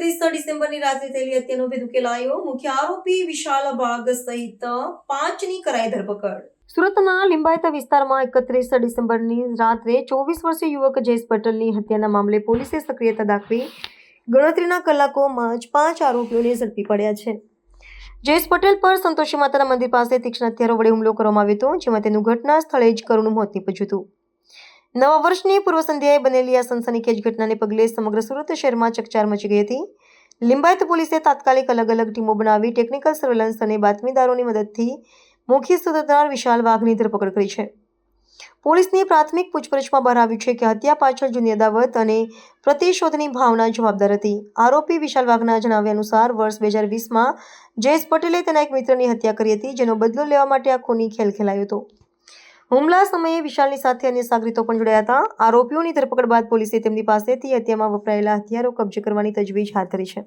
31 ડિસેમ્બરની રાત્રે થયેલી હત્યાનો ભેદ ઉકેલાયો. મુખ્ય આરોપી વિશાલ વાઘ સહિત 5ની કરાઈ ધરપકડ. સુરતના લિંબાયત વિસ્તારમાં 31 ડિસેમ્બરની રાત્રે 24 વર્ષીય યુવક જયેશ પટેલની હત્યાના મામલે પોલીસે સક્રિયતા દાખવી ગણતરીના કલાકોમાં જ 5 આરોપીઓને ઝડપી પડ્યા છે. જયેશ પટેલ પર સંતોષી માતાના મંદિર પાસે તીક્ષ્ણ હથિયારો વડે હુમલો કરવામાં આવ્યો હતો, જેમાં તેનું ઘટના સ્થળે જ કરુણ મોત નીપજ્યું હતું. નવા વર્ષની પૂર્વ સંધ્યાએ બનેલી આ સનસનીખેજ ઘટનાને પગલે સમગ્ર સુરત શહેરમાં ચકચાર મચી ગઈ હતી. લિંબાયત પોલીસે તાત્કાલિક અલગ અલગ ટીમો બનાવી ટેકનિકલ સર્વેલન્સ અને બાતમીદારોની મદદથી મુખ્ય સૂત્રધાર વિશાલ વાઘની ધરપકડ કરી છે. પોલીસની પ્રાથમિક પૂછપરછમાં બહાર આવ્યું છે કે હત્યા પાછળ જૂની અદાવત અને પ્રતિશોધની ભાવના જવાબદાર હતી. આરોપી વિશાલ વાઘના જણાવ્યા અનુસાર વર્ષ 2020માં જયેશ પટેલે તેના એક મિત્રની હત્યા કરી હતી, જેનો બદલો લેવા માટે આ ખૂની ખેલ ખેલાયો હતો. હુમલા સમયે વિશાલની સાથે અન્ય સાગરીતો પણ જોડાયા હતા. આરોપીઓની ધરપકડ બાદ પોલીસે તેમની પાસેથી હત્યામાં વપરાયેલા હથિયારો કબજે કરવાની તજવીજ હાથ ધરી છે.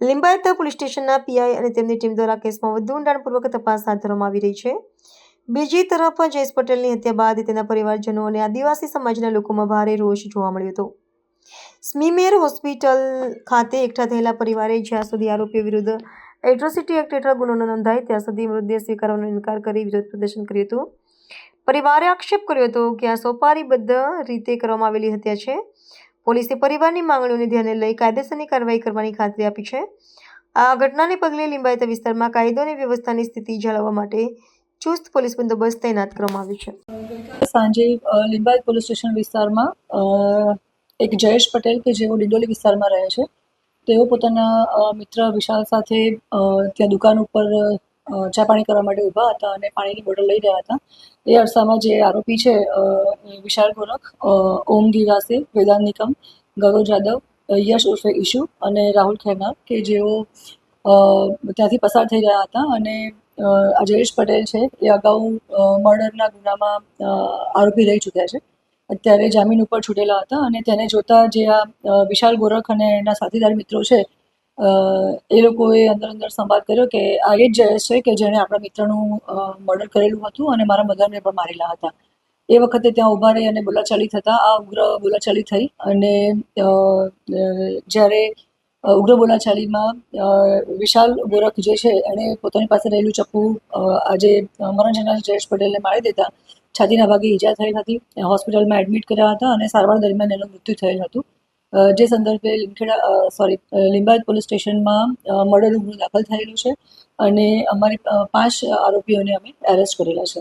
લિંબાયત પોલીસ સ્ટેશનના પીઆઈ અને તેમની ટીમ દ્વારા કેસમાં વધુ ઊંડાણપૂર્વક તપાસ હાથ ધરવામાં આવી રહી છે. બીજી તરફ જયેશ પટેલની હત્યા બાદ તેના પરિવારજનો અને આદિવાસી સમાજના લોકોમાં ભારે રોષ જોવા મળ્યો હતો. સ્મીમેર હોસ્પિટલ ખાતે એકઠા થયેલા પરિવારે જ્યાં સુધી આરોપીઓ વિરુદ્ધ એટ્રોસિટી એક્ટ હેઠળ ગુનો ન નોંધાય ત્યાં સુધી મૃતદેહ સ્વીકારવાનો ઇનકાર કરી વિરોધ પ્રદર્શન કર્યું હતું. પરિવારે આક્ષેપ કર્યો હતો કે આ સોપારીબદ્ધ રીતે કરવામાં આવેલી હત્યા છે. પોલીસે પરિવારની માંગણીઓને ધ્યાને લઈ કાયદેસરની કાર્યવાહી કરવાની ખાતરી આપી છે. આ ઘટનાને પગલે લિંબાયત વિસ્તારમાં કાયદો અને વ્યવસ્થાની સ્થિતિ જાળવવા માટે ચુસ્ત પોલીસ બંદોબસ્ત તૈનાત કરવામાં આવ્યો છે. સાંજે લિંબાયત પોલીસ સ્ટેશન વિસ્તારમાં એક જયેશ પટેલ કે જેઓ ડિંડોલી વિસ્તારમાં રહે છે, તેઓ પોતાના મિત્ર વિશાલ સાથે ત્યાં દુકાન ઉપર ચા પાણી કરવા માટે ઊભા હતા અને પાણીની બોટલ લઈ રહ્યા હતા. એ અરસામાં જે આરોપી છે વિશાલ ગોરખ, ઓમ દિરાસે, વેદાંત નિકમ, ગૌરવ જાદવ, યશ ઉર્ફે ઈશુ અને રાહુલ ખેરનાર કે જેઓ ત્યાંથી પસાર થઈ રહ્યા હતા અને આ જયેશ પટેલ છે એ અગાઉ મર્ડરના ગુનામાં આરોપી રહી ચૂક્યા છે. અત્યારે જામીન ઉપર છૂટેલા હતા અને તેને જોતા જે આ વિશાલ ગોરખ અને એના સાથીદાર મિત્રો છે એ લોકોએ અંદર સંવાદ કર્યો કે આ એ જ જયેશ છે કે જેણે આપણા મિત્રનું મર્ડર કરેલું હતું અને મારા મધરને પણ મારેલા હતા. એ વખતે ત્યાં ઊભા રહી અને બોલાચાલી થતાં આ ઉગ્ર બોલાચાલી થઈ અને જ્યારે ઉગ્ર બોલાચાલીમાં વિશાલ ગોરખ જે છે એણે પોતાની પાસે રહેલું ચપ્પુ આજે મરણ જનાર જયેશ પટેલને મારી દેતા છાતીના ભાગે ઈજા થઈ હતી. હોસ્પિટલમાં એડમિટ કર્યા હતા અને સારવાર દરમિયાન એનું મૃત્યુ થયેલ હતું. જે સંદર્ભે લિંબાયત પોલીસ સ્ટેશનમાં મર્ડરનું ગુનો દાખલ થયેલું છે અને અમારી 5 આરોપીઓને અમે એરેસ્ટ કરેલા છે.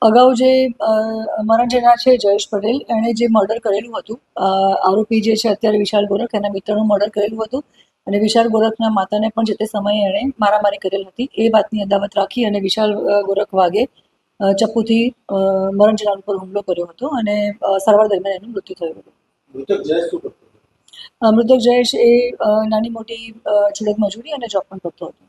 અગાઉ જે મરણ જનાર છે જયેશ પટેલ, એણે જે મર્ડર કરેલું હતું, આરોપી જે છે અત્યારે વિશાલ ગોરખ, એના મિત્રનું મર્ડર કરેલું હતું અને વિશાલ ગોરખના માતાને પણ જે તે સમયે એણે મારામારી કરેલ હતી. એ વાતની અદાવત રાખી અને વિશાલ ગોરખ વાઘે ચપ્પુથી મરણ જનાર ઉપર હુમલો કર્યો હતો અને સારવાર દરમિયાન એનું મૃત્યુ થયું હતું. મૃતક જયેશ એ નાની મોટી છુડક મજૂરી અને જોબ પણ કરતો હતો.